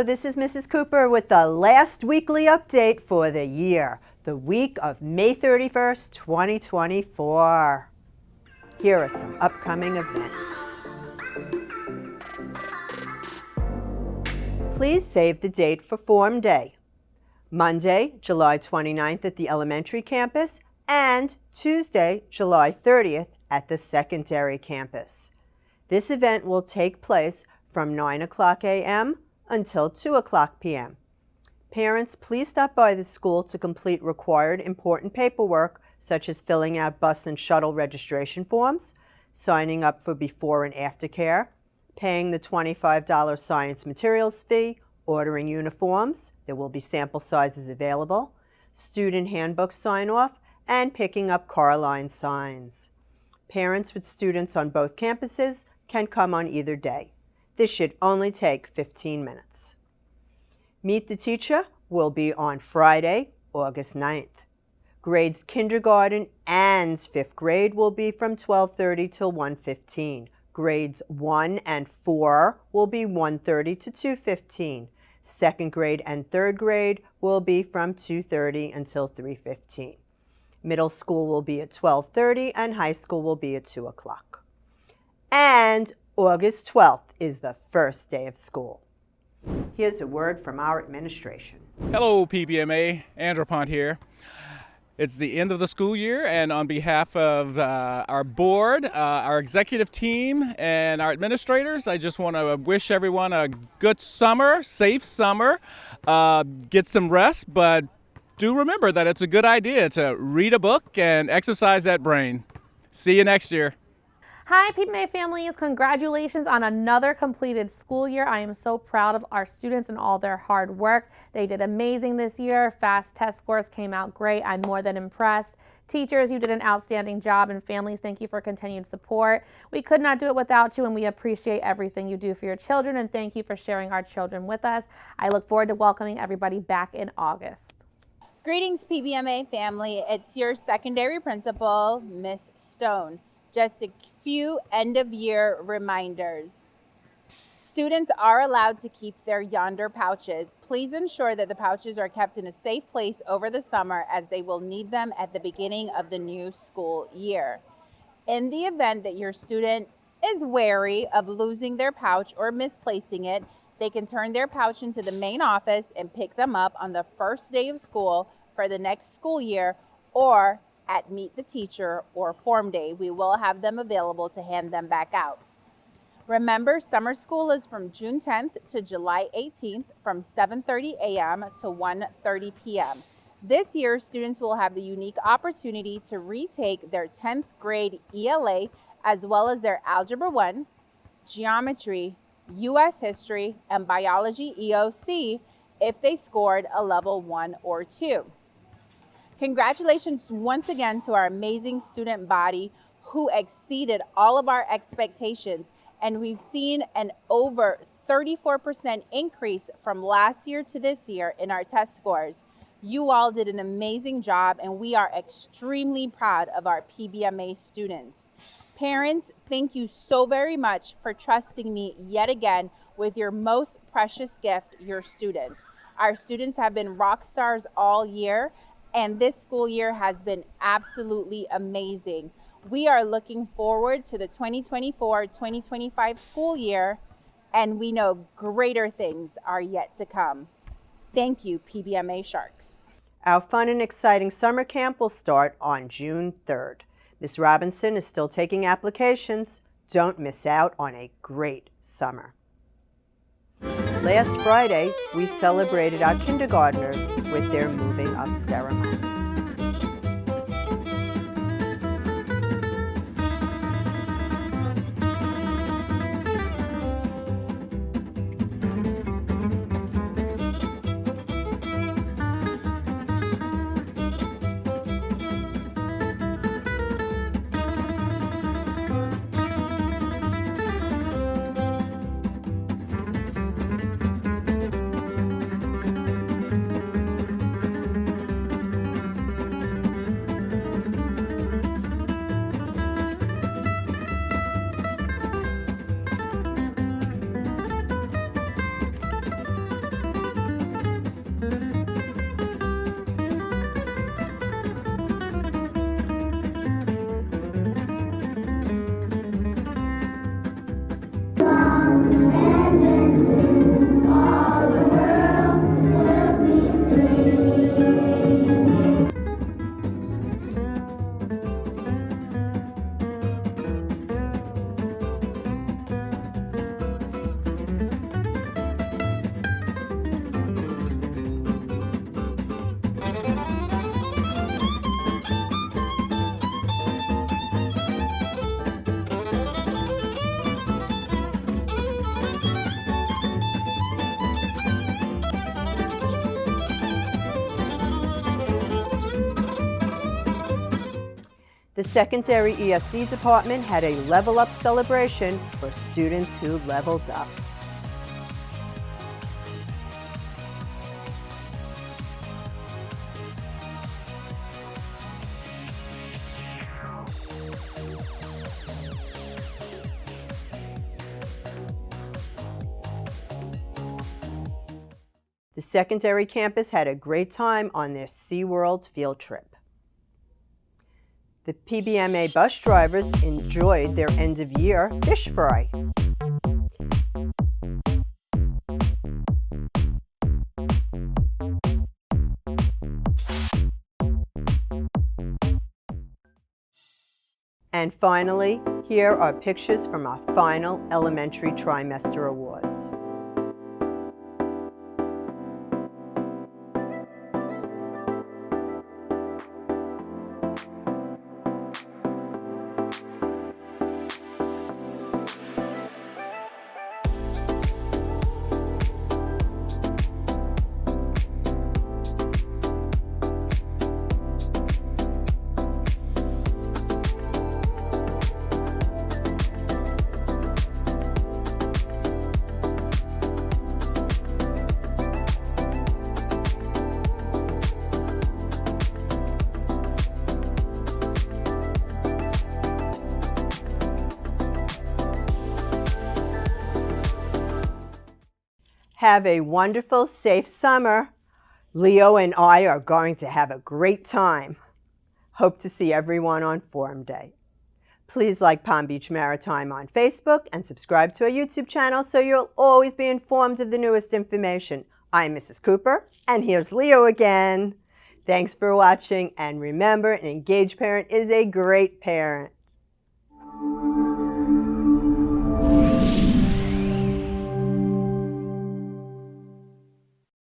this is Mrs. Cooper with the last weekly update for the year, the week of May 31st, 2024. Here are some upcoming events. Please save the date for Form Day. Monday, July 29th at the elementary campus and Tuesday, July 30th at the secondary campus. This event will take place from 9 o'clock a.m. until 2 o'clock p.m. Parents, please stop by the school to complete required important paperwork such as filling out bus and shuttle registration forms, signing up for before and after care, paying the $25 science materials fee, ordering uniforms, there will be sample sizes available, student handbook sign-off, and picking up car line signs. Parents with students on both campuses can come on either day. This should only take 15 minutes. Meet the Teacher will be on Friday, August 9th. Grades kindergarten and 5th grade will be from 12:30 till 1:15. Grades 1 and 4 will be 1:30 to 2:15. 2nd grade and 3rd grade will be from 2:30 until 3:15. Middle school will be at 12:30 and high school will be at 2 o'clock. And August 12th is the first day of school. Here's a word from our administration. Hello, PBMA. Andrew Pont here. It's the end of the school year, and on behalf of our board, our executive team, and our administrators, I just want to wish everyone a good summer, safe summer, get some rest, but do remember that it's a good idea to read a book and exercise that brain. See you next year. Hi, PBMA families. Congratulations on another completed school year. I am so proud of our students and all their hard work. They did amazing this year. Fast test scores came out great. I'm more than impressed. Teachers, you did an outstanding job, and families, thank you for continued support. We could not do it without you, and we appreciate everything you do for your children, and thank you for sharing our children with us. I look forward to welcoming everybody back in August. Greetings, PBMA family. It's your secondary principal, Miss Stone. Just a few end-of-year reminders. Students are allowed to keep their yonder pouches. Please ensure that the pouches are kept in a safe place over the summer, as they will need them at the beginning of the new school year. In the event that your student is wary of losing their pouch or misplacing it, they can turn their pouch into the main office and pick them up on the first day of school for the next school year, or at Meet the Teacher or Form Day. We will have them available to hand them back out. Remember, summer school is from June 10th to July 18th from 7:30 a.m. to 1:30 p.m. This year, students will have the unique opportunity to retake their 10th grade ELA as well as their Algebra 1, Geometry, U.S. History, and Biology EOC if they scored a level 1 or 2. Congratulations once again to our amazing student body who exceeded all of our expectations, and we've seen an over 34% increase from last year to this year in our test scores. You all did an amazing job, and we are extremely proud of our PBMA students. Parents, thank you so very much for trusting me yet again with your most precious gift, your students. Our students have been rock stars all year, and this school year has been absolutely amazing. We are looking forward to the 2024-2025 school year, and we know greater things are yet to come. Thank you, PBMA Sharks. Our fun and exciting summer camp will start on June 3rd. Ms. Robinson is still taking applications. Don't miss out on a great summer. Last Friday, we celebrated our kindergartners with their moving up ceremony. The secondary ESC department had a level up celebration for students who leveled up. The secondary campus had a great time on their SeaWorld field trip. The PBMA bus drivers enjoyed their end-of-year fish fry. And finally, here are pictures from our final elementary trimester awards. Have a wonderful, safe summer. Leo and I are going to have a great time. Hope to see everyone on Forum Day. Please like Palm Beach Maritime on Facebook and subscribe to our YouTube channel so you'll always be informed of the newest information. I'm Mrs. Cooper, and here's Leo again. Thanks for watching, and remember, an engaged parent is a great parent.